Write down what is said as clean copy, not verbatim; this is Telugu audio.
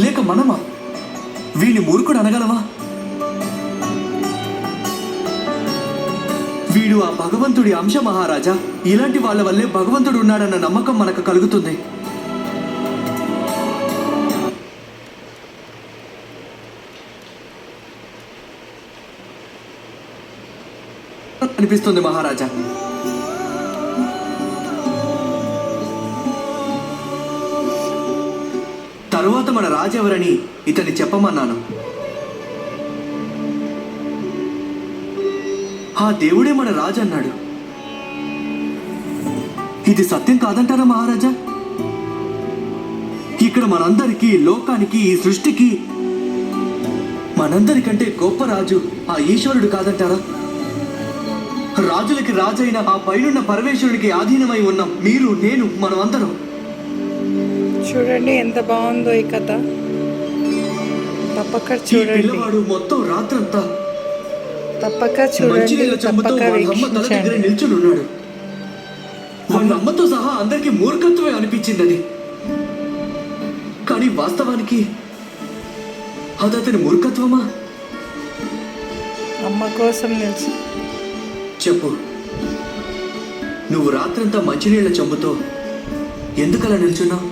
లేక మనమా? వీడిని మూర్ఖుడు అనగలవా? వీడు ఆ భగవంతుడి అంశ మహారాజా. ఇలాంటి వాళ్ళ వల్లే భగవంతుడు ఉన్నాడన్న నమ్మకం మనకు కలుగుతుంది. అనిపిస్తుంది మహారాజా. తరువాత మన రాజు ఎవరని ఇతన్ని చెప్పమన్నాను. ఆ దేవుడే మన రాజు అన్నాడు. ఇది సత్యం కాదంటారా మహారాజా? ఇక్కడ మనందరికీ, లోకానికి, ఈ సృష్టికి మనందరికంటే గొప్ప రాజు ఆ ఈశ్వరుడు కాదంటారా? రాజులకి రాజైన ఆ పైనున్న పరమేశ్వరుడికి ఆధీనమై ఉన్నాం మీరు, నేను, మనం అందరం. చూడండి ఎంత బాగుందో ఈ కథ. తప్పక ఈ చూడండి, పిల్లవాడు మొత్తం రాత్రంతా తప్పక చూడండి, తప్పక వీక్షించండి. నిల్చుని ఉన్నాడు. వాళ్ళ అమ్మతో సహా అందరికీ మూర్ఖత్వమే అనిపించింది అది. కానీ వాస్తవానికి అతని మూర్ఖత్వమా? అమ్మ కోసం నిలిచి చెప్పు, నువ్వు రాత్రంతా మంచినీళ్ల చెంబుతో ఎందుకలా నిల్చున్నావు?